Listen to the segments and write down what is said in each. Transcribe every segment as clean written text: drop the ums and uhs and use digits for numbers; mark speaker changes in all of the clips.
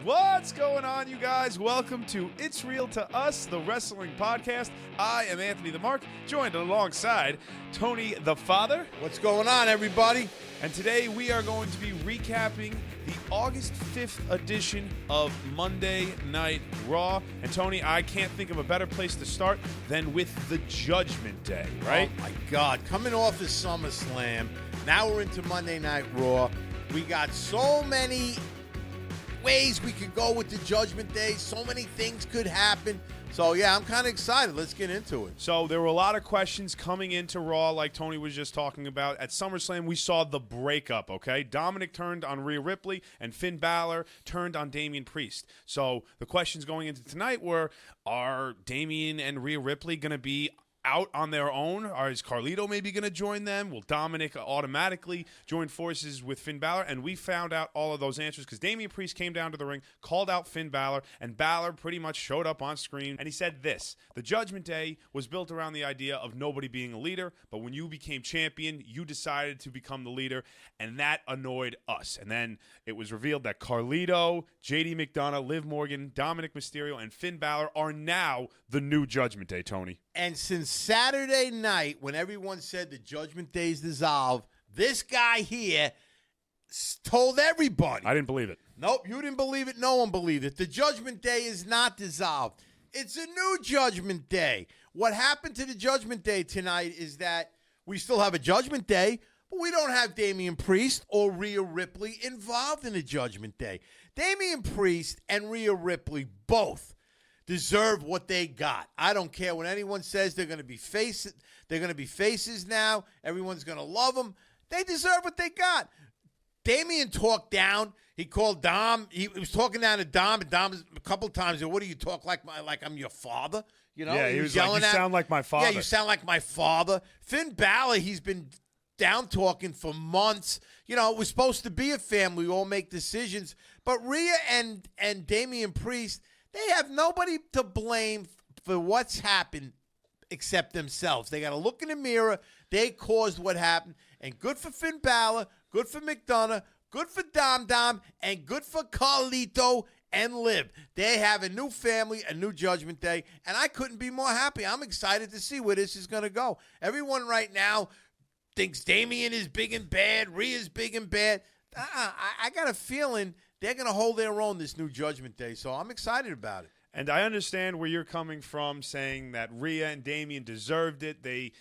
Speaker 1: What's going on, you guys? Welcome to It's Real to Us, the wrestling podcast. I am Anthony the Mark, joined alongside Tony the Father.
Speaker 2: What's going on, everybody?
Speaker 1: And today we are going to be recapping the August 5th edition of Monday Night Raw. And Tony, I can't think of a better place to start than with the Judgment Day, right?
Speaker 2: Oh, my God. Coming off of SummerSlam, now we're into Monday Night Raw. We got so many ways we could go with the Judgment Day. So many things could happen. So, yeah, I'm kind of excited. Let's get into it.
Speaker 1: So there were a lot of questions coming into Raw, like Tony was just talking about. At SummerSlam, we saw the breakup, okay? Dominic turned on Rhea Ripley, and Finn Balor turned on Damian Priest. So the questions going into tonight were, are Damian and Rhea Ripley going to be out on their own? Or is Carlito maybe going to join them? Will Dominic automatically join forces with Finn Balor? And we found out all of those answers because Damian Priest came down to the ring, called out Finn Balor, and Balor pretty much showed up on screen. And he said this: the Judgment Day was built around the idea of nobody being a leader, but when you became champion, you decided to become the leader, and that annoyed us. And then it was revealed that Carlito, JD McDonough, Liv Morgan, Dominic Mysterio, and Finn Balor are now the new Judgment Day, Tony.
Speaker 2: And since Saturday night, when everyone said the Judgment Day's dissolved, this guy here told everybody.
Speaker 1: I didn't believe it.
Speaker 2: Nope, you didn't believe it. No one believed it. The Judgment Day is not dissolved. It's a new Judgment Day. What happened to the Judgment Day tonight is that we still have a Judgment Day, but we don't have Damian Priest or Rhea Ripley involved in the Judgment Day. Damian Priest and Rhea Ripley both deserve what they got. I don't care what anyone says. They're going to be faces. They're going to be faces now. Everyone's going to love them. They deserve what they got. Damian talked down. He called Dom. He was talking down to Dom, and Dom a couple of times. What do you talk like I'm your father? You know?
Speaker 1: Yeah, he was yelling like, you sound like my father.
Speaker 2: Yeah, you sound like my father. Finn Balor, he's been down talking for months. You know, it was supposed to be a family. We all make decisions. But Rhea and Damian Priest, they have nobody to blame for what's happened except themselves. They got to look in the mirror. They caused what happened. And good for Finn Balor, good for McDonough, good for Dom, and good for Carlito and Liv. They have a new family, a new Judgment Day, and I couldn't be more happy. I'm excited to see where this is going to go. Everyone right now thinks Damian is big and bad, Rhea's big and bad. I got a feeling they're going to hold their own this new Judgment Day, so I'm excited about it.
Speaker 1: And I understand where you're coming from, saying that Rhea and Damian deserved it. They,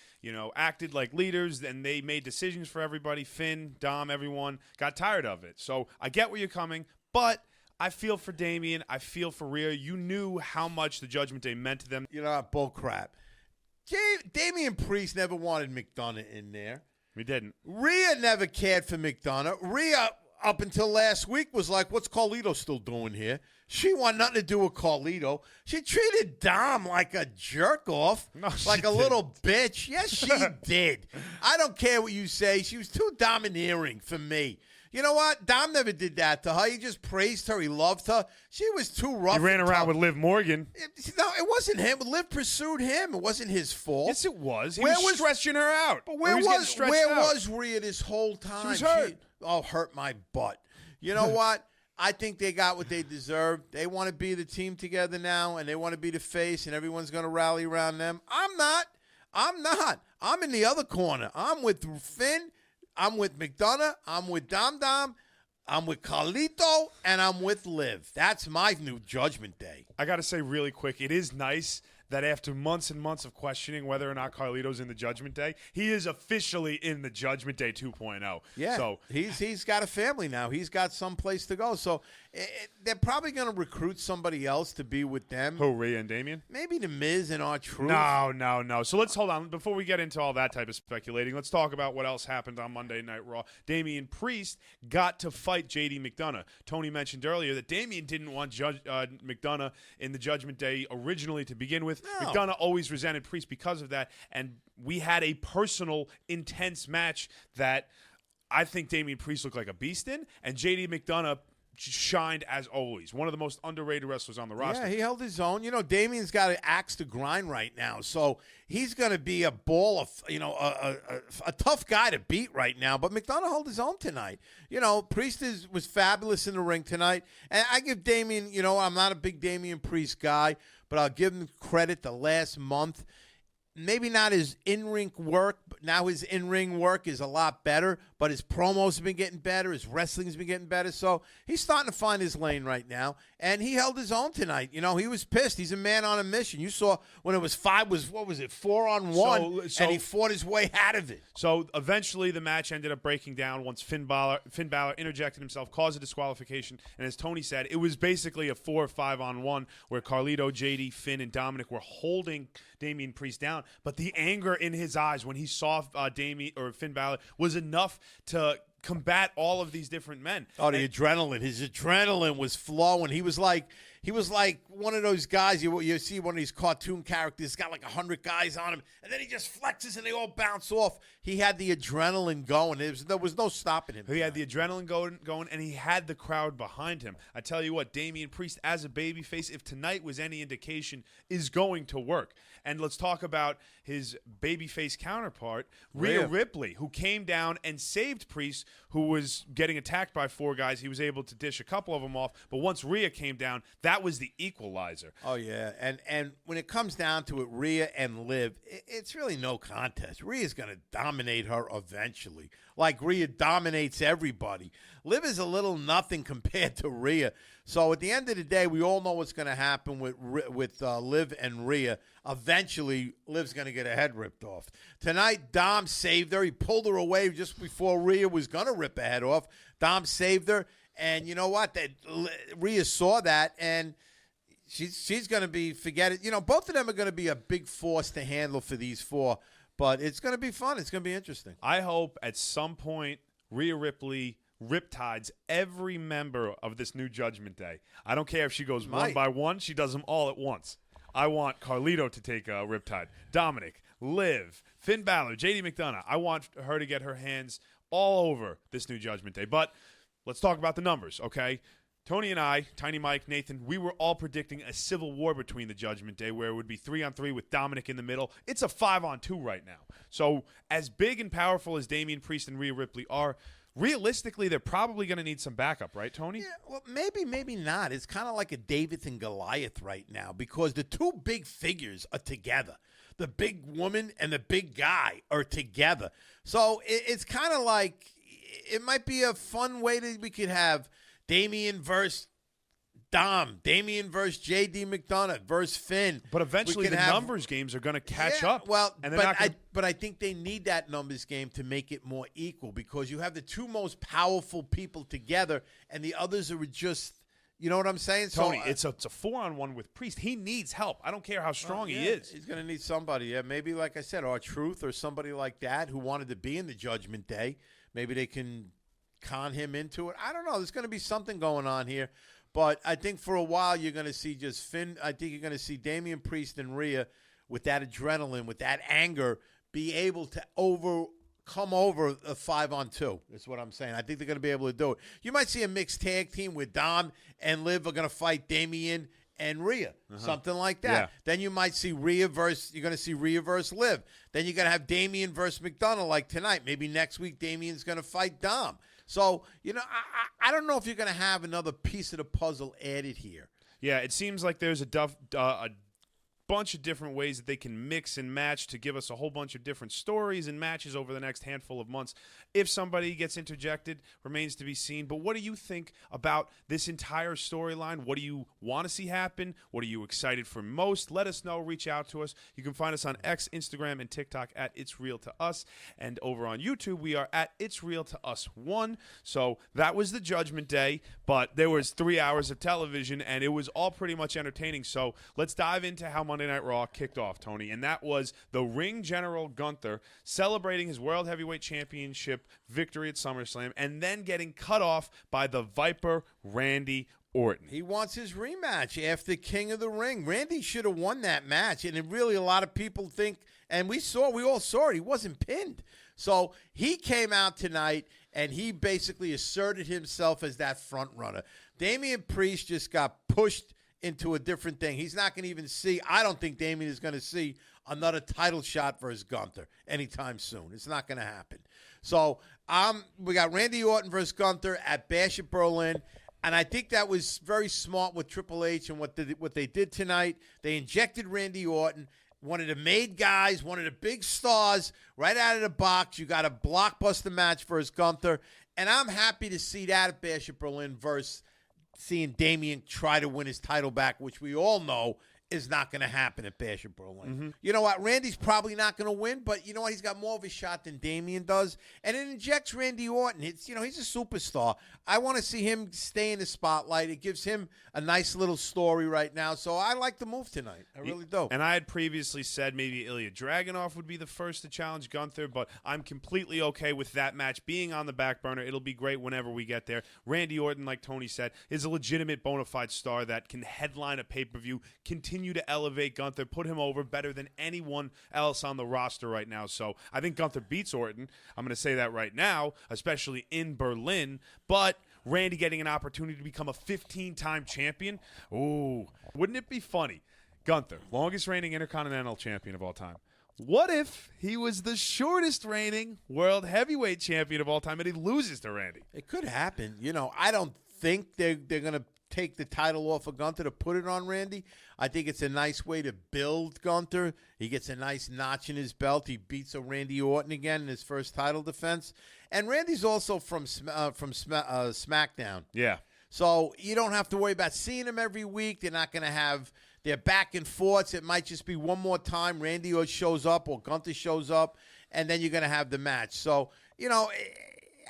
Speaker 1: acted like leaders, and they made decisions for everybody. Finn, Dom, everyone got tired of it. So I get where you're coming, but I feel for Damian. I feel for Rhea. You knew how much the Judgment Day meant to them.
Speaker 2: You know, bull crap. Damian Priest never wanted McDonough in there.
Speaker 1: We didn't.
Speaker 2: Rhea never cared for McDonough. Rhea, up until last week, was like, what's Carlito still doing here? She wanted nothing to do with Carlito. She treated Dom like a jerk-off, like a little bitch. Yes, she did. I don't care what you say. She was too domineering for me. You know what? Dom never did that to her. He just praised her. He loved her. She was too rough.
Speaker 1: He ran around with Liv Morgan.
Speaker 2: No, it wasn't him. Liv pursued him. It wasn't his fault.
Speaker 1: Yes, it was. He was stretching her out.
Speaker 2: But where was Rhea this whole time?
Speaker 1: She was hurt.
Speaker 2: Hurt my butt. You know what? I think they got what they deserved. They want to be the team together now, and they want to be the face, and everyone's going to rally around them. I'm not. I'm in the other corner. I'm with Finn. I'm with McDonough. I'm with Dom. I'm with Carlito, and I'm with Liv. That's my new Judgment Day.
Speaker 1: I got to say really quick, it is nice that after months and months of questioning whether or not Carlito's in the Judgment Day, he is officially in the Judgment Day 2.0.
Speaker 2: Yeah, so he's got a family now. He's got some place to go. So they're probably going to recruit somebody else to be with them.
Speaker 1: Who, Rhea and Damian?
Speaker 2: Maybe The Miz and R-Truth.
Speaker 1: No. So let's hold on. Before we get into all that type of speculating, let's talk about what else happened on Monday Night Raw. Damian Priest got to fight JD McDonough. Tony mentioned earlier that Damian didn't want McDonough in the Judgment Day originally to begin with. No. McDonough always resented Priest because of that, and we had a personal, intense match that I think Damian Priest looked like a beast in, and JD McDonough shined as always. One of the most underrated wrestlers on the roster.
Speaker 2: Yeah, he held his own. Damian's got an axe to grind right now, so he's going to be a ball of, a tough guy to beat right now. But McDonough held his own tonight. Priest was fabulous in the ring tonight, and I give Damian. I'm not a big Damian Priest guy, but I'll give him credit. The last month, maybe not his in-ring work, but now his in-ring work is a lot better, but his promos have been getting better, his wrestling's been getting better, so he's starting to find his lane right now, and he held his own tonight. He was pissed. He's a man on a mission. You saw when it was 4-on-1, and he fought his way out of it.
Speaker 1: So eventually the match ended up breaking down once Finn Balor interjected himself, caused a disqualification, and as Tony said, it was basically a 4 or 5-on-1 where Carlito, JD, Finn, and Dominic were holding Damian Priest down. But the anger in his eyes when he saw Finn Balor was enough to combat all of these different men.
Speaker 2: Oh, the adrenaline. His adrenaline was flowing. He was like one of those guys you see one of these cartoon characters got like 100 guys on him, and then he just flexes and they all bounce off. He had the adrenaline going. There was no stopping him.
Speaker 1: He had the adrenaline going, and he had the crowd behind him. I tell you what, Damian Priest as a babyface, if tonight was any indication, is going to work. And let's talk about his babyface counterpart, Rhea Ripley, who came down and saved Priest, who was getting attacked by 4 guys. He was able to dish a couple of them off, but once Rhea came down, that was the equalizer.
Speaker 2: Oh, yeah, and when it comes down to it, Rhea and Liv, it's really no contest. Rhea's going to dominate her eventually, like Rhea dominates everybody. Liv is a little nothing compared to Rhea. So at the end of the day, we all know what's going to happen with Liv and Rhea. Eventually, Liv's going to get her head ripped off. Tonight, Dom saved her. He pulled her away just before Rhea was going to rip her head off. Dom saved her. And you know what? Rhea saw that, and she's going to be, forget it. Both of them are going to be a big force to handle for these 4. But it's going to be fun. It's going to be interesting.
Speaker 1: I hope at some point Rhea Ripley riptides every member of this new Judgment Day. I don't care if she goes one by one. She does them all at once. I want Carlito to take a riptide. Dominic, Liv, Finn Balor, JD McDonough. I want her to get her hands all over this new Judgment Day. But let's talk about the numbers, okay? Tony and I, Tiny Mike, Nathan, we were all predicting a civil war between the Judgment Day where it would be 3-on-3 with Dominic in the middle. It's a 5-on-2 right now. So as big and powerful as Damian Priest and Rhea Ripley are, realistically, they're probably going to need some backup, right, Tony?
Speaker 2: Yeah, well, maybe not. It's kind of like a David and Goliath right now because the 2 big figures are together. The big woman and the big guy are together. So it's kind of like it might be a fun way that we could have Damian versus Dom, Damian versus JD McDonough versus Finn.
Speaker 1: But eventually the numbers games are going to catch up.
Speaker 2: Well, and but I think they need that numbers game to make it more equal because you have the 2 most powerful people together and the others are just, you know what I'm saying?
Speaker 1: Tony, it's a 4-on-1 with Priest. He needs help. I don't care how strong he is.
Speaker 2: He's going to need somebody. Yeah, maybe, like I said, R-Truth or somebody like that who wanted to be in the Judgment Day. Maybe they can con him into it. I don't know. There's going to be something going on here. But I think for a while you're going to see just Finn. I think you're going to see Damian Priest and Rhea with that adrenaline, with that anger, be able to come over a 5-on-2. That's what I'm saying. I think they're going to be able to do it. You might see a mixed tag team where Dom and Liv are going to fight Damian and Rhea, something like that.
Speaker 1: Yeah.
Speaker 2: Then you might see Rhea versus Liv. Then you're going to have Damian versus McDonough like tonight. Maybe next week Damian's going to fight Dom. So, I don't know if you're going to have another piece of the puzzle added here.
Speaker 1: Yeah, it seems like there's a bunch of different ways that they can mix and match to give us a whole bunch of different stories and matches over the next handful of months. If somebody gets interjected, remains to be seen. But what do you think about this entire storyline? What do you want to see happen? What are you excited for most? Let us know. Reach out to us. You can find us on X, Instagram, and TikTok at It's Real to Us. And over on YouTube, we are at It's Real to Us 1. So that was the Judgment Day, but there was 3 hours of television, and it was all pretty much entertaining. So let's dive into how Monday Night Raw kicked off, Tony. And that was the ring general Gunther celebrating his World Heavyweight Championship victory at SummerSlam and then getting cut off by the Viper Randy Orton.
Speaker 2: He wants his rematch after King of the Ring. Randy should have won that match, and it really a lot of people think, and we all saw it, he wasn't pinned. So he came out tonight, and he basically asserted himself as that front runner. Damian Priest just got pushed into a different thing. He's not going to even see. I don't think Damian is going to see another title shot versus Gunther anytime soon. It's not going to happen. So we got Randy Orton versus Gunther at Bash at Berlin. And I think that was very smart with Triple H and what they did tonight. They injected Randy Orton, one of the made guys, one of the big stars, right out of the box. You got a blockbuster match versus Gunther. And I'm happy to see that at Bash at Berlin versus seeing Damian try to win his title back, which we all know is not going to happen at Bash at Berlin.
Speaker 1: Mm-hmm.
Speaker 2: You know what? Randy's probably not going to win, but you know what? He's got more of a shot than Damian does, and it injects Randy Orton. It's, you know, he's a superstar. I want to see him stay in the spotlight. It gives him a nice little story right now, so I like the move tonight. I really do.
Speaker 1: And I had previously said maybe Ilya Dragunov would be the first to challenge Gunther, but I'm completely okay with that match being on the back burner. It'll be great whenever we get there. Randy Orton, like Tony said, is a legitimate bona fide star that can headline a pay-per-view, continue to elevate Gunther, put him over better than anyone else on the roster right now. So I think Gunther beats Orton. I'm going to say that right now, especially in Berlin. But Randy getting an opportunity to become a 15-time champion, ooh, wouldn't it be funny? Gunther, longest reigning Intercontinental Champion of all time. What if he was the shortest reigning World Heavyweight Champion of all time and he loses to Randy?
Speaker 2: It could happen. You know, I don't think they're going to take the title off of Gunther to put it on Randy. I think it's a nice way to build Gunther. He gets a nice notch in his belt. He beats a Randy Orton again in his first title defense. And Randy's also from SmackDown.
Speaker 1: Yeah.
Speaker 2: So you don't have to worry about seeing him every week. They're not going to have their back and forths. It might just be one more time Randy shows up or Gunther shows up, and then you're going to have the match. So, you know,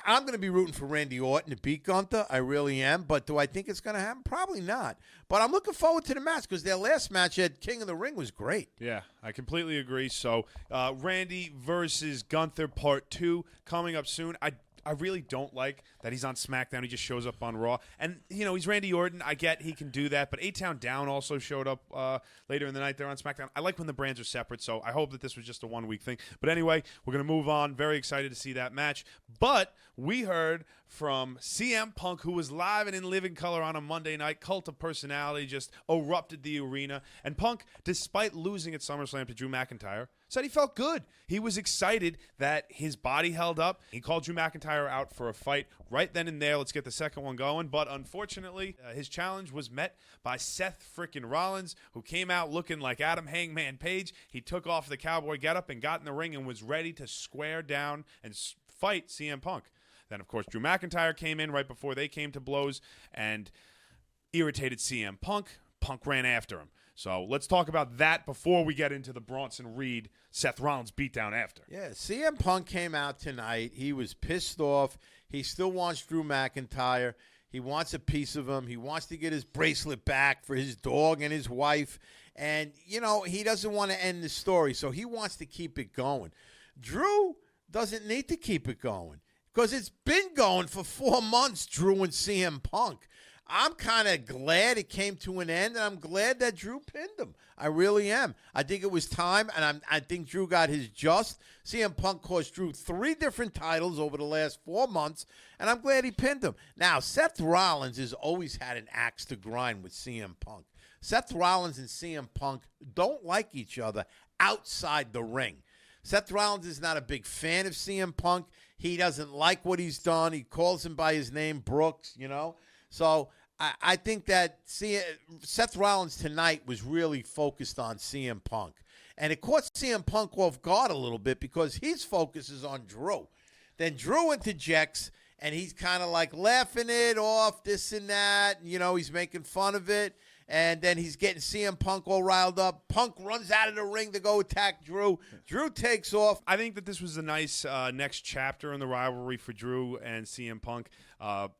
Speaker 2: I'm going to be rooting for Randy Orton to beat Gunther. I really am. But do I think it's going to happen? Probably not. But I'm looking forward to the match because their last match at King of the Ring was great.
Speaker 1: Yeah, I completely agree. So Randy versus Gunther Part 2 coming up soon. I really don't like that he's on SmackDown. He just shows up on Raw. And, you know, he's Randy Orton. I get he can do that. But A-Town Down also showed up later in the night there on SmackDown. I like when the brands are separate, so I hope that this was just a one-week thing. But anyway, we're going to move on. Very excited to see that match. But we heard from CM Punk, who was live and in living color on a Monday night. Cult of Personality just erupted the arena. And Punk, despite losing at SummerSlam to Drew McIntyre, said he felt good. He was excited that his body held up. He called Drew McIntyre out for a fight right then and there. Let's get the second one going. But unfortunately, his challenge was met by Seth frickin' Rollins, who came out looking like Adam Hangman Page. He took off the cowboy getup and got in the ring and was ready to square down and fight CM Punk. Then, of course, Drew McIntyre came in right before they came to blows and irritated CM Punk. Punk ran after him. So let's talk about that before we get into the Bronson Reed, Seth Rollins beatdown after.
Speaker 2: Yeah, CM Punk came out tonight. He was pissed off. He still wants Drew McIntyre. He wants a piece of him. He wants to get his bracelet back for his dog and his wife. And, you know, he doesn't want to end the story, so he wants to keep it going. Drew doesn't need to keep it going because it's been going for 4 months, Drew and CM Punk. I'm kind of glad it came to an end, and I'm glad that Drew pinned him. I really am. I think it was time, and I think Drew got his just. CM Punk cost Drew 3 different titles over the last 4 months, and I'm glad he pinned him. Now, Seth Rollins has always had an axe to grind with CM Punk. Seth Rollins and CM Punk don't like each other outside the ring. Seth Rollins is not a big fan of CM Punk. He doesn't like what he's done. He calls him by his name, Brooks, you know. So I think that Seth Rollins tonight was really focused on CM Punk. And it caught CM Punk off guard a little bit because his focus is on Drew. Then Drew interjects, and he's kind of like laughing it off, this and that. You know, he's making fun of it. And then he's getting CM Punk all riled up. Punk runs out of the ring to go attack Drew. Drew takes off.
Speaker 1: I think that this was a nice next chapter in the rivalry for Drew and CM Punk.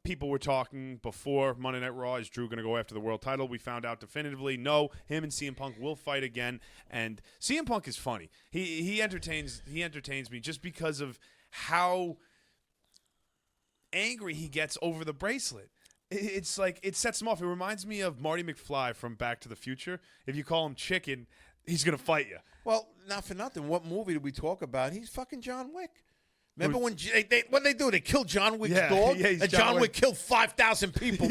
Speaker 1: People were talking before Monday Night Raw, is Drew going to go after the world title? We found out definitively, no, him and CM Punk will fight again. And CM Punk is funny. He entertains me just because of how angry he gets over the bracelet. It's like it sets him off. It reminds me of Marty McFly from Back to the Future. If you call him Chicken, he's going to fight you.
Speaker 2: Well, not for nothing. What movie did we talk about? He's fucking John Wick. Remember when what they do? They killed John Wick's dog,
Speaker 1: he's
Speaker 2: and John Wick killed 5,000 people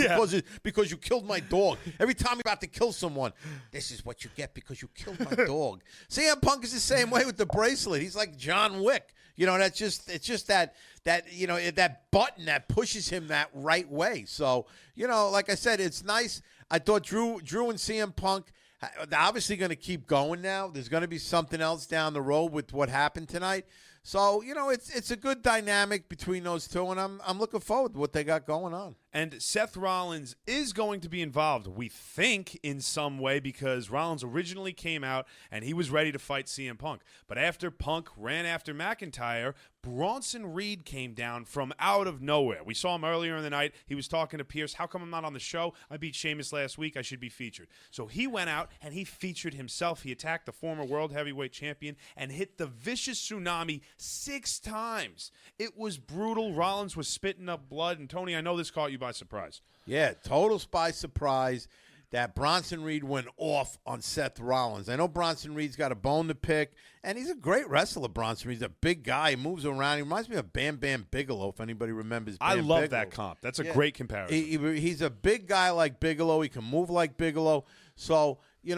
Speaker 2: because you killed my dog. Every time you're about to kill someone, this is what you get because you killed my dog. CM Punk is the same way with the bracelet. He's like John Wick. It's just that that button that pushes him that right way. So like I said, it's nice. I thought Drew and CM Punk. They're obviously going to keep going now. There's going to be something else down the road with what happened tonight. So, it's a good dynamic between those two, and I'm looking forward to what they got going on.
Speaker 1: And Seth Rollins is going to be involved, we think, in some way, because Rollins originally came out and he was ready to fight CM Punk. But after Punk ran after McIntyre, Bronson Reed came down from out of nowhere. We saw him earlier in the night. He was talking to Pierce. How come I'm not on the show? I beat Sheamus last week. I should be featured. So he went out and he featured himself. He attacked the former World Heavyweight Champion and hit the vicious tsunami 6 times. It was brutal. Rollins was spitting up blood. And, Tony, I know this caught you by surprise.
Speaker 2: Yeah, total by surprise that Bronson Reed went off on Seth Rollins. I know Bronson Reed's got a bone to pick, and he's a great wrestler, Bronson Reed. He's a big guy. He moves around. He reminds me of Bam Bam Bigelow, if anybody remembers Bam
Speaker 1: I love
Speaker 2: Bigelow.
Speaker 1: that comp. That's a great comparison.
Speaker 2: He's a big guy like Bigelow. He can move like Bigelow. So, he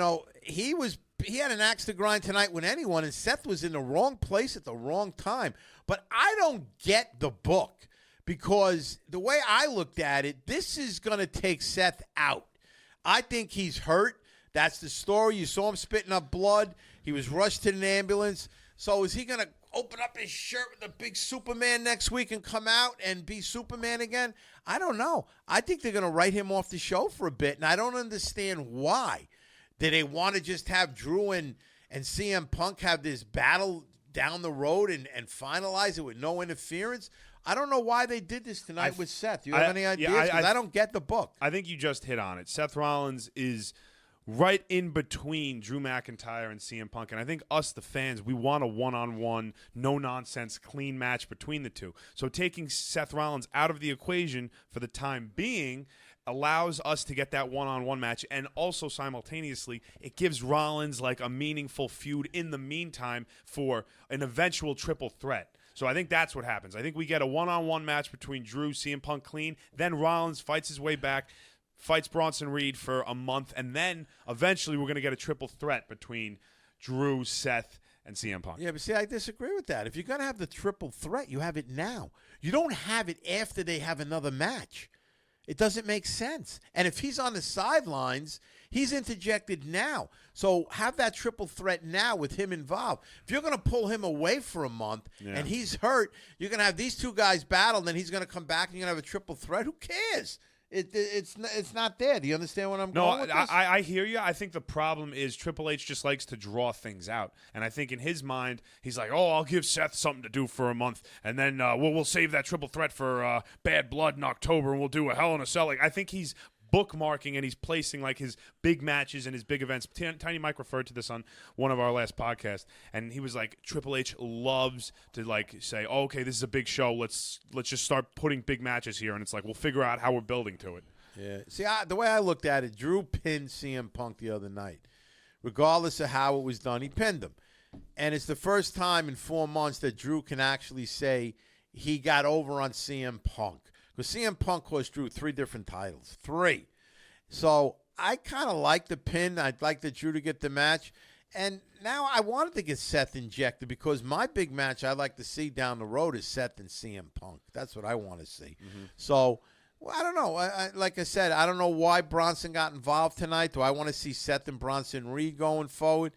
Speaker 2: had an axe to grind tonight with anyone, and Seth was in the wrong place at the wrong time. But I don't get the book because the way I looked at it, this is going to take Seth out. I think he's hurt. That's the story. You saw him spitting up blood. He was rushed to an ambulance. So is he going to open up his shirt with a big Superman next week and come out and be Superman again? I don't know. I think they're going to write him off the show for a bit, and I don't understand why. Did they want to just have Drew and CM Punk have this battle down the road and finalize it with no interference? I don't know why they did this tonight with Seth. Do you have any ideas? Because I don't get the book.
Speaker 1: I think you just hit on it. Seth Rollins is right in between Drew McIntyre and CM Punk. And I think us, the fans, we want a one-on-one, no-nonsense, clean match between the two. So taking Seth Rollins out of the equation for the time being allows us to get that one-on-one match, and also simultaneously it gives Rollins like a meaningful feud in the meantime for an eventual triple threat. So I think that's what happens. I think we get a one-on-one match between Drew, CM Punk clean, then Rollins fights his way back, fights Bronson Reed for a month, and then eventually we're going to get a triple threat between Drew, Seth, and CM Punk.
Speaker 2: Yeah, but see, I disagree with that. If you're going to have the triple threat, you have it now. You don't have it after they have another match. It doesn't make sense. And if he's on the sidelines, he's interjected now. So have that triple threat now with him involved. If you're going to pull him away for a month and he's hurt, you're going to have these two guys battle, and then he's going to come back and you're going to have a triple threat. Who cares? It's not there. Do you understand what I'm going with this?
Speaker 1: I hear you. I think the problem is Triple H just likes to draw things out. And I think in his mind, he's like, I'll give Seth something to do for a month, and then we'll save that triple threat for Bad Blood in October, and we'll do a Hell in a Cell. Like, I think he's bookmarking and he's placing like his big matches and his big events. Tiny Mike referred to this on one of our last podcasts, and he was like, Triple H loves to like say, okay, this is a big show. Let's just start putting big matches here, and it's like we'll figure out how we're building to it.
Speaker 2: Yeah. See, the way I looked at it, Drew pinned CM Punk the other night. Regardless of how it was done, he pinned him. And it's the first time in 4 months that Drew can actually say he got over on CM Punk. Because CM Punk cost Drew 3 different titles. 3. So I kind of like the pin. I'd like the Drew to get the match. And now I wanted to get Seth injected because my big match I'd like to see down the road is Seth and CM Punk. That's what I want to see. Mm-hmm. So, well, I don't know. Like I said, I don't know why Bronson got involved tonight. Do I want to see Seth and Bronson Reed going forward?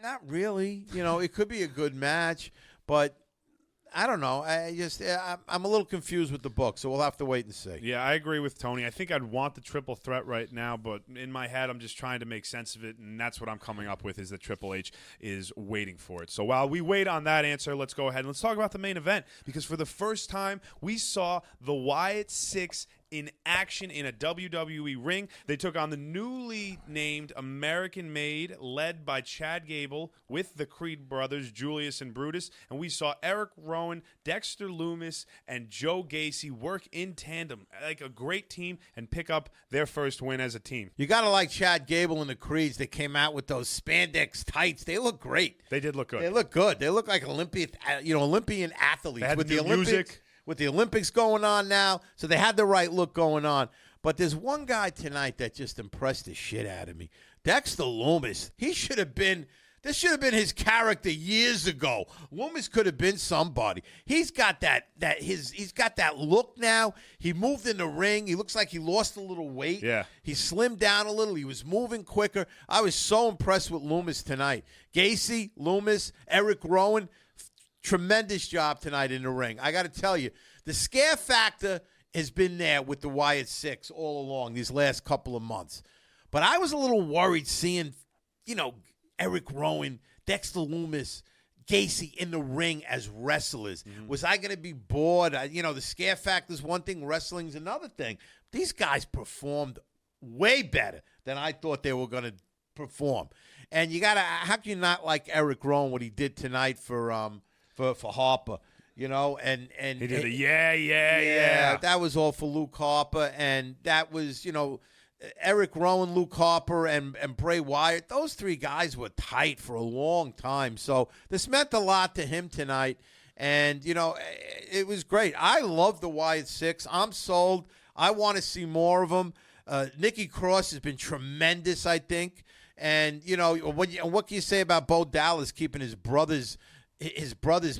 Speaker 2: Not really. It could be a good match, but I don't know. I'm a little confused with the book, so we'll have to wait and see.
Speaker 1: Yeah, I agree with Tony. I think I'd want the triple threat right now, but in my head, I'm just trying to make sense of it, and that's what I'm coming up with is that Triple H is waiting for it. So while we wait on that answer, let's go ahead and let's talk about the main event, because for the first time, we saw the Wyatt 6 in action in a WWE ring. They took on the newly named American-made, led by Chad Gable, with the Creed brothers, Julius and Brutus. And we saw Eric Rowan, Dexter Lumis, and Joe Gacy work in tandem like a great team and pick up their first win as a team.
Speaker 2: You got to like Chad Gable and the Creeds. They came out with those spandex tights. They look great.
Speaker 1: They did look good.
Speaker 2: They look good. They look like Olympian athletes.
Speaker 1: They had
Speaker 2: with
Speaker 1: new
Speaker 2: the Olympics,
Speaker 1: music.
Speaker 2: with the Olympics going on now, so they had the right look going on. But there's one guy tonight that just impressed the shit out of me. Dexter Lumis. This should have been his character years ago. Lumis could have been somebody. He's got he's got that look now. He moved in the ring. He looks like he lost a little weight.
Speaker 1: Yeah.
Speaker 2: He slimmed down a little. He was moving quicker. I was so impressed with Lumis tonight. Gacy, Lumis, Eric Rowan, tremendous job tonight in the ring. I got to tell you, the scare factor has been there with the Wyatt Six all along these last couple of months. But I was a little worried seeing, Eric Rowan, Dexter Lumis, Gacy in the ring as wrestlers. Mm-hmm. Was I going to be bored? The scare factor is one thing, wrestling's another thing. These guys performed way better than I thought they were going to perform. And how can you not like Eric Rowan, what he did tonight for Harper? And
Speaker 1: he did yeah.
Speaker 2: That was all for Luke Harper, and that was, Eric Rowan, Luke Harper, and Bray Wyatt. Those three guys were tight for a long time. So this meant a lot to him tonight, and, it was great. I love the Wyatt Six. I'm sold. I want to see more of them. Nikki Cross has been tremendous, I think. And, what can you say about Bo Dallas keeping his brother's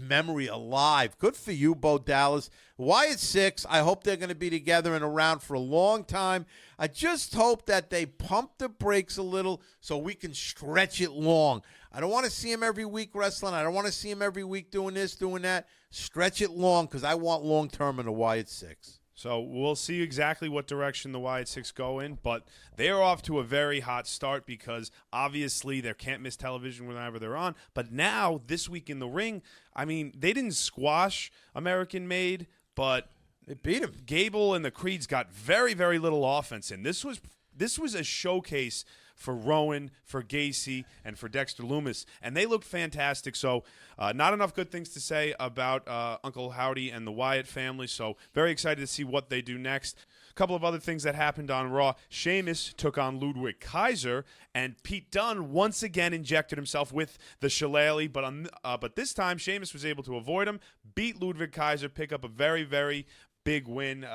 Speaker 2: memory alive? Good for you, Bo Dallas. Wyatt Six, I hope they're going to be together and around for a long time. I just hope that they pump the brakes a little so we can stretch it long. I don't want to see him every week wrestling. I don't want to see him every week doing this, doing that. Stretch it long because I want long-term in the Wyatt Six.
Speaker 1: So we'll see exactly what direction the Wyatt Six go in, but they're off to a very hot start because obviously they can't miss television whenever they're on. But now, this week in the ring, they didn't squash American Made, but
Speaker 2: they beat him.
Speaker 1: Gable and the Creeds got very, very little offense in. This was a showcase for Rowan, for Gacy, and for Dexter Lumis, and they looked fantastic. So not enough good things to say about Uncle Howdy and the Wyatt family, so very excited to see what they do next. A couple of other things that happened on Raw. Sheamus took on Ludwig Kaiser, and Pete Dunne once again injected himself with the shillelagh, but this time Sheamus was able to avoid him, beat Ludwig Kaiser, pick up a very, very big win.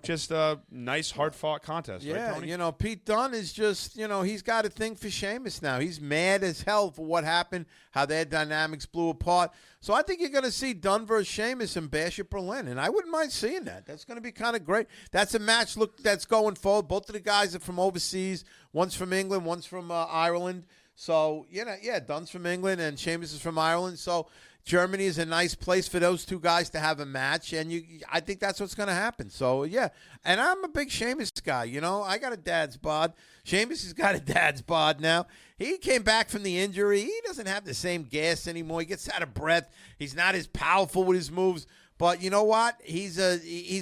Speaker 1: Just a nice, hard-fought contest,
Speaker 2: yeah,
Speaker 1: right, Tony?
Speaker 2: Pete Dunne is just, he's got a thing for Sheamus now. He's mad as hell for what happened, how their dynamics blew apart. So I think you're going to see Dunne versus Sheamus in Bash at Berlin, and I wouldn't mind seeing that. That's going to be kind of great. That's a match that's going forward. Both of the guys are from overseas. One's from England, one's from Ireland. So, Dunne's from England and Sheamus is from Ireland. So Germany is a nice place for those two guys to have a match, and I think that's what's going to happen. So, yeah, and I'm a big Sheamus guy. I got a dad's bod. Sheamus has got a dad's bod now. He came back from the injury. He doesn't have the same gas anymore. He gets out of breath. He's not as powerful with his moves. But you know what? He's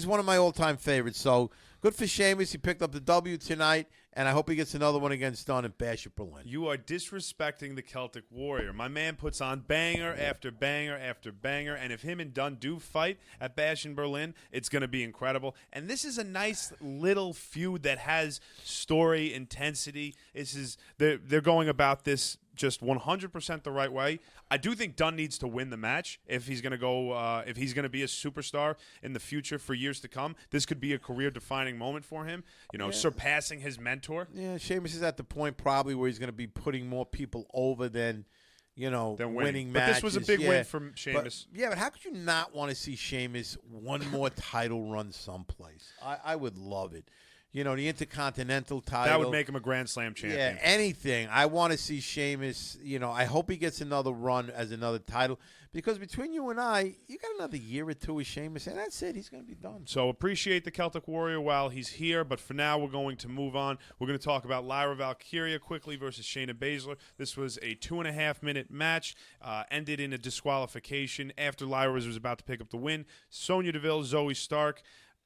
Speaker 2: one of my all-time favorites. So good for Sheamus. He picked up the W tonight. And I hope he gets another one against Dunne at Bash at Berlin.
Speaker 1: You are disrespecting the Celtic Warrior. My man puts on banger after banger after banger, and if him and Dunne do fight at Bash in Berlin, it's going to be incredible. And this is a nice little feud that has story, intensity. They're going about this just 100% the right way. I do think Dunne needs to win the match if he's going to go. If he's going to be a superstar in the future for years to come, this could be a career-defining moment for him. Surpassing his mentor.
Speaker 2: Yeah, Sheamus is at the point probably where he's going to be putting more people over than winning matches.
Speaker 1: But this was a big win for Sheamus.
Speaker 2: But how could you not want to see Sheamus one more title run someplace? I would love it. The Intercontinental title.
Speaker 1: That would make him a Grand Slam champion.
Speaker 2: Yeah, anything. I want to see Sheamus. I hope he gets another run as another title. Because between you and I, you got another year or two with Sheamus, and that's it. He's going to be done.
Speaker 1: So appreciate the Celtic Warrior while he's here. But for now, we're going to move on. We're going to talk about Lyra Valkyria quickly versus Shayna Baszler. This was a 2.5-minute match. Ended in a disqualification after Lyra was about to pick up the win. Sonya Deville, Zoe Stark.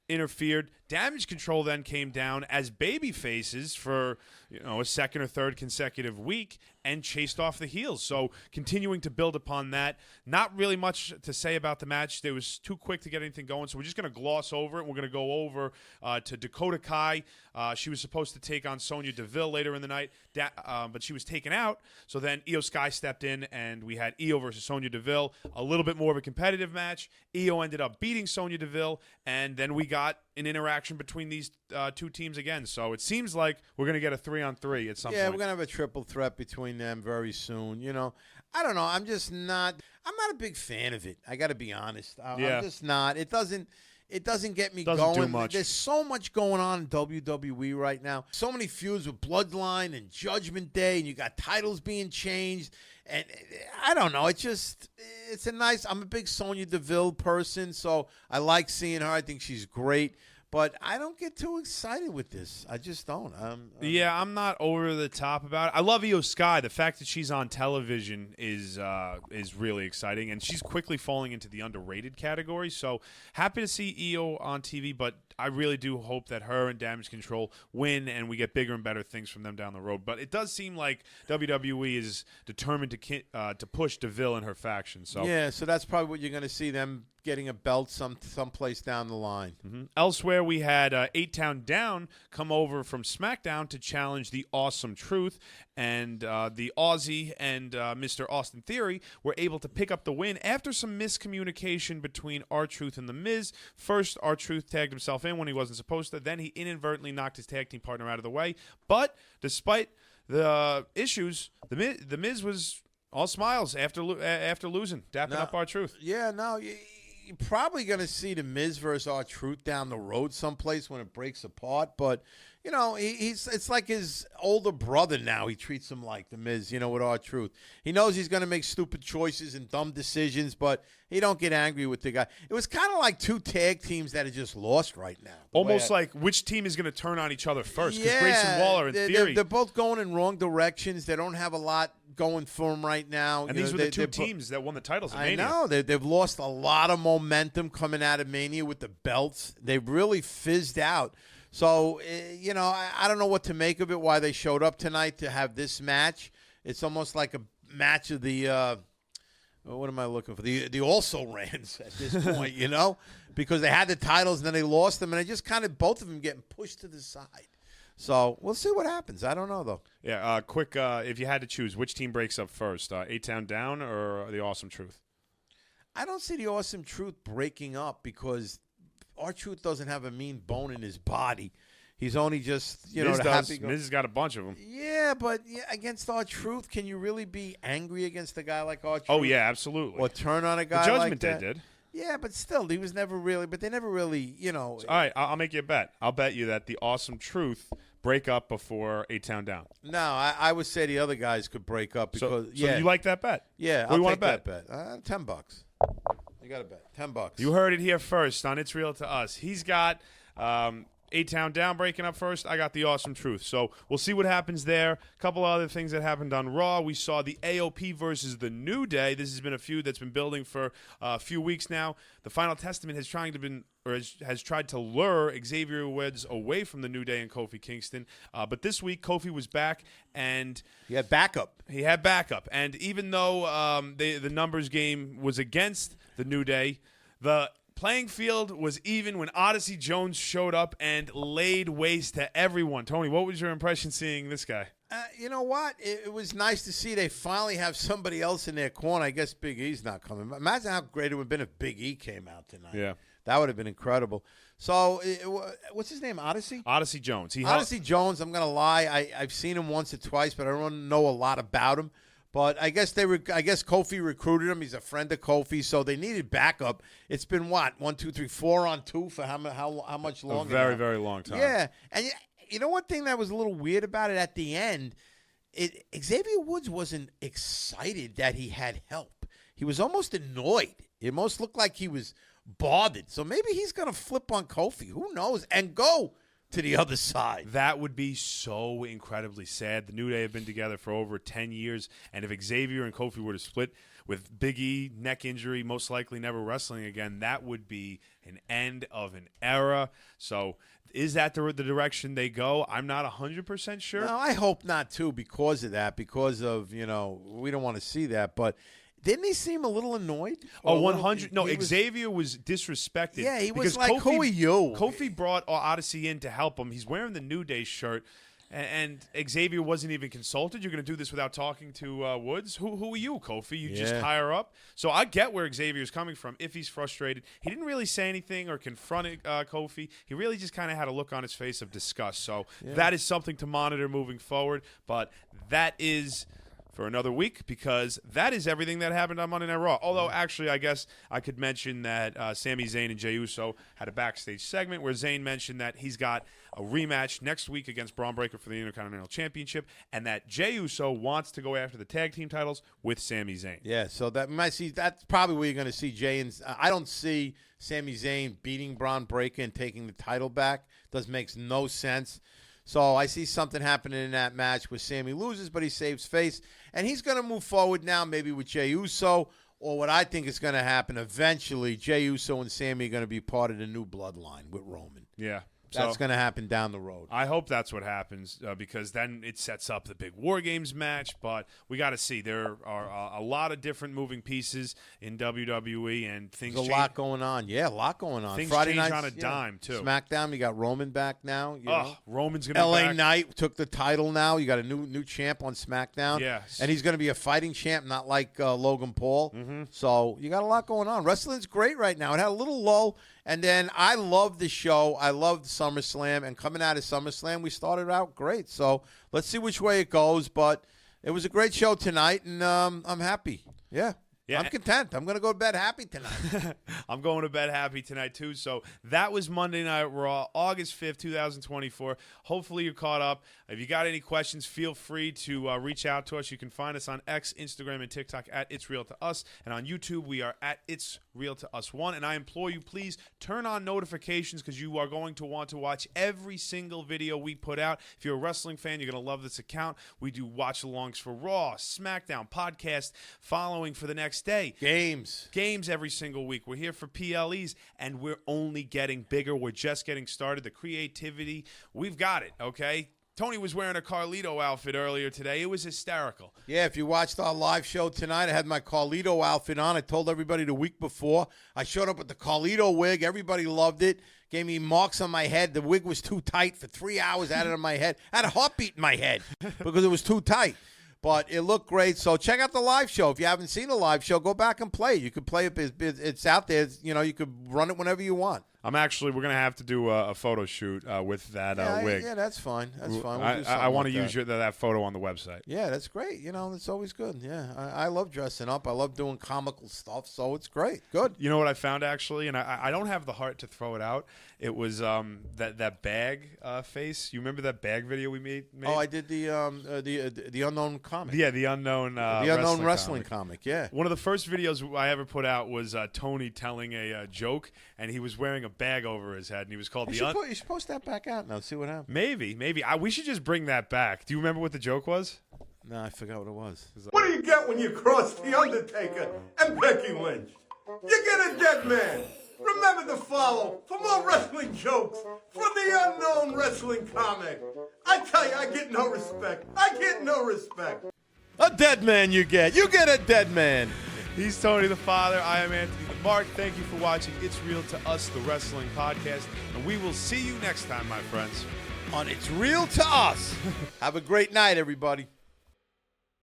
Speaker 1: interfered. Damage Control then came down as baby faces for a second or third consecutive week and chased off the heels. So continuing to build upon that. Not really much to say about the match. They was too quick to get anything going, so we're just going to gloss over it. We're going to go over to Dakota Kai. She was supposed to take on Sonya Deville later in the night, but she was taken out. So then Io Sky stepped in, and we had Io versus Sonya Deville. A little bit more of a competitive match. Io ended up beating Sonya Deville, and then we got an interaction between these two teams again. So it seems like we're going to get a 3-on-3 at some point.
Speaker 2: Yeah, we're going to have a triple threat between them very soon. I don't know. I'm not a big fan of it. I got to be honest. I'm just not. It doesn't get me
Speaker 1: Doesn't
Speaker 2: going.
Speaker 1: do much.
Speaker 2: There's so much going on in WWE right now. So many feuds with Bloodline and Judgment Day, and you got titles being changed. And I don't know. I'm a big Sonya Deville person, so I like seeing her. I think she's great. But I don't get too excited with this. I just don't.
Speaker 1: I'm not over the top about it. I love Io Sky. The fact that she's on television is really exciting, and she's quickly falling into the underrated category. So happy to see Io on TV, but I really do hope that her and Damage Control win, and we get bigger and better things from them down the road. But it does seem like WWE is determined to push Deville and her faction. So
Speaker 2: yeah, so that's probably what you're going to see, them getting a belt someplace down the line.
Speaker 1: Mm-hmm. Elsewhere, we had 8-Town Down come over from SmackDown to challenge the Awesome Truth, and the Aussie and Mr. Austin Theory were able to pick up the win after some miscommunication between R-Truth and The Miz. First, R-Truth tagged himself in when he wasn't supposed to. Then he inadvertently knocked his tag team partner out of the way. But despite the issues, the Miz was all smiles after losing, dapping up R-Truth.
Speaker 2: Yeah, no, you're probably going to see The Miz versus R-Truth down the road someplace when it breaks apart. But, it's like his older brother now. He treats him like The Miz, with R-Truth. He knows he's going to make stupid choices and dumb decisions, but he don't get angry with the guy. It was kind of like two tag teams that are just lost right now.
Speaker 1: Almost like which team is going to turn on each other first. Because Grayson Waller and Theory.
Speaker 2: They're both going in wrong directions. They don't have a lot going for them right now.
Speaker 1: And these were the two teams that won the titles at Mania.
Speaker 2: I know. They've lost a lot of momentum coming out of Mania with the belts. They've really fizzed out. So, I don't know what to make of it, why they showed up tonight to have this match. It's almost like a match of the what am I looking for? The also-rans at this point, because they had the titles and then they lost them, and they just kind of both of them getting pushed to the side. So we'll see what happens. I don't know, though.
Speaker 1: Yeah, quick, if you had to choose, which team breaks up first, 8-Town Down or the Awesome Truth?
Speaker 2: I don't see the Awesome Truth breaking up because R-Truth doesn't have a mean bone in his body. He's only just,
Speaker 1: Miz has got a bunch of them.
Speaker 2: Yeah, but against R-Truth, can you really be angry against a guy like R-Truth?
Speaker 1: Oh, yeah, absolutely.
Speaker 2: Or turn on a guy
Speaker 1: Judgment
Speaker 2: like that?
Speaker 1: Day did.
Speaker 2: Yeah, but still, he was never really, but they never really,
Speaker 1: All right, I'll make you a bet. I'll bet you that the Awesome Truth break up before 8-Town Down.
Speaker 2: No, I would say the other guys could break up because,
Speaker 1: So you like that bet?
Speaker 2: Yeah,
Speaker 1: I'll
Speaker 2: take that bet. $10. You got to bet. $10.
Speaker 1: You heard it here first on It's Real to Us. He's got 8-Town Down breaking up first. I got the Awesome Truth. So we'll see what happens there. A couple other things that happened on Raw. We saw the AOP versus the New Day. This has been a feud that's been building for a few weeks now. The Final Testament has tried to lure Xavier Woods away from the New Day and Kofi Kingston. But this week, Kofi was back, and
Speaker 2: he had backup.
Speaker 1: And even though the numbers game was against the New Day, the playing field was even when Odyssey Jones showed up and laid waste to everyone. Tony, what was your impression seeing this guy?
Speaker 2: You know what? It was nice to see they finally have somebody else in their corner. I guess Big E's not coming. Imagine how great it would have been if Big E came out tonight.
Speaker 1: Yeah.
Speaker 2: That would have been incredible. So, what's his name? Odyssey?
Speaker 1: Odyssey Jones.
Speaker 2: Odyssey Jones, I'm going to lie. I've seen him once or twice, but I don't know a lot about him. But I guess Kofi recruited him. He's a friend of Kofi, so they needed backup. It's been what, 1, 2, 3, 4 on 2 for how much longer?
Speaker 1: A very, very long time.
Speaker 2: Yeah, and you know one thing that was a little weird about it at the end, Xavier Woods wasn't excited that he had help. He was almost annoyed. It almost looked like he was bothered. So maybe he's going to flip on Kofi. Who knows? And go to the other side.
Speaker 1: That would be so incredibly sad. The New Day have been together for over 10 years, and if Xavier and Kofi were to split with Big E, neck injury, most likely never wrestling again, that would be an end of an era. So is that the direction they go? I'm not 100% sure.
Speaker 2: No, I hope not, too, because of that, because of, we don't want to see that, but didn't he seem a little annoyed?
Speaker 1: Oh, 100. No, Xavier was disrespected.
Speaker 2: Yeah, he was like, who are you?
Speaker 1: Kofi brought Odyssey in to help him. He's wearing the New Day shirt, and Xavier wasn't even consulted. You're going to do this without talking to Woods? Who are you, Kofi? You just hire up? So I get where Xavier's coming from if he's frustrated. He didn't really say anything or confront Kofi. He really just kind of had a look on his face of disgust. So that is something to monitor moving forward, but that is for another week, because that is everything that happened on Monday Night Raw. Although, actually, I guess I could mention that Sami Zayn and Jey Uso had a backstage segment where Zayn mentioned that he's got a rematch next week against Braun Breaker for the Intercontinental Championship, and that Jey Uso wants to go after the tag team titles with Sami Zayn.
Speaker 2: Yeah, so that's probably where you're going to see Jey. And I don't see Sami Zayn beating Braun Breaker and taking the title back. Makes no sense. So I see something happening in that match where Sami loses, but he saves face. And he's going to move forward now maybe with Jey Uso, or what I think is going to happen eventually, Jey Uso and Sami are going to be part of the new bloodline with Roman.
Speaker 1: Yeah.
Speaker 2: That's going to happen down the road.
Speaker 1: I hope that's what happens because then it sets up the big War Games match. But we got to see. There are a lot of different moving pieces in WWE, and things
Speaker 2: There's a lot going on. Yeah, a lot going on.
Speaker 1: Things
Speaker 2: Friday
Speaker 1: change
Speaker 2: night
Speaker 1: on a dime, too.
Speaker 2: SmackDown, you got Roman back now.
Speaker 1: Roman's going to be
Speaker 2: LA
Speaker 1: back.
Speaker 2: Knight took the title now. You got a new champ on SmackDown.
Speaker 1: Yes.
Speaker 2: And he's going to be a fighting champ, not like Logan Paul.
Speaker 1: Mm-hmm.
Speaker 2: So you got a lot going on. Wrestling's great right now. It had a little lull. And then I love the show. I loved SummerSlam. And coming out of SummerSlam, we started out great. So let's see which way it goes. But it was a great show tonight, and I'm happy. Yeah. I'm content. I'm going to go to bed happy tonight.
Speaker 1: I'm going to bed happy tonight, too. So that was Monday Night Raw, August 5th, 2024. Hopefully you're caught up. If you got any questions, feel free to reach out to us. You can find us on X, Instagram, and TikTok at It's Real to Us. And on YouTube, we are at It's Real to Us 1. And I implore you, please turn on notifications because you are going to want to watch every single video we put out. If you're a wrestling fan, you're going to love this account. We do watch-alongs for Raw, SmackDown, podcast, following for the next day.
Speaker 2: Games
Speaker 1: every single week. We're here for PLEs, and we're only getting bigger. We're just getting started. The creativity, we've got it, okay? Tony was wearing a Carlito outfit earlier today. It was hysterical.
Speaker 2: Yeah, if you watched our live show tonight, I had my Carlito outfit on. I told everybody the week before. I showed up with the Carlito wig. Everybody loved it. Gave me marks on my head. The wig was too tight for 3 hours. I had it on my head. I had a heartbeat in my head because it was too tight. But it looked great. So check out the live show. If you haven't seen the live show, go back and play it. You can play it. It's out there. You could run it whenever you want.
Speaker 1: We're going to have to do a photo shoot with that wig.
Speaker 2: Yeah, that's fine. That's fine.
Speaker 1: I want to use that photo on the website.
Speaker 2: Yeah, that's great. That's always good. Yeah, I love dressing up. I love doing comical stuff, so it's great. Good.
Speaker 1: You know what I found, actually? And I don't have the heart to throw it out. It was that bag face. You remember that bag video we made?
Speaker 2: Oh, I did the unknown comic.
Speaker 1: Yeah, the unknown
Speaker 2: wrestling comic. Yeah.
Speaker 1: One of the first videos I ever put out was Tony telling a joke, and he was wearing a bag over his head, and he was called
Speaker 2: You should post that back out now. See what happens.
Speaker 1: Maybe. We should just bring that back. Do you remember what the joke was?
Speaker 2: No, I forgot what it was.
Speaker 3: What do you get when you cross The Undertaker and Becky Lynch? You get a dead man. Remember to follow for more wrestling jokes from the unknown wrestling comic. I tell you, I get no respect.
Speaker 2: A dead man you get. You get a dead man.
Speaker 1: He's Tony the Father. I am Anthony the Mark. Thank you for watching It's Real to Us, the wrestling podcast. And we will see you next time, my friends.
Speaker 2: On It's Real to Us. Have a great night, everybody.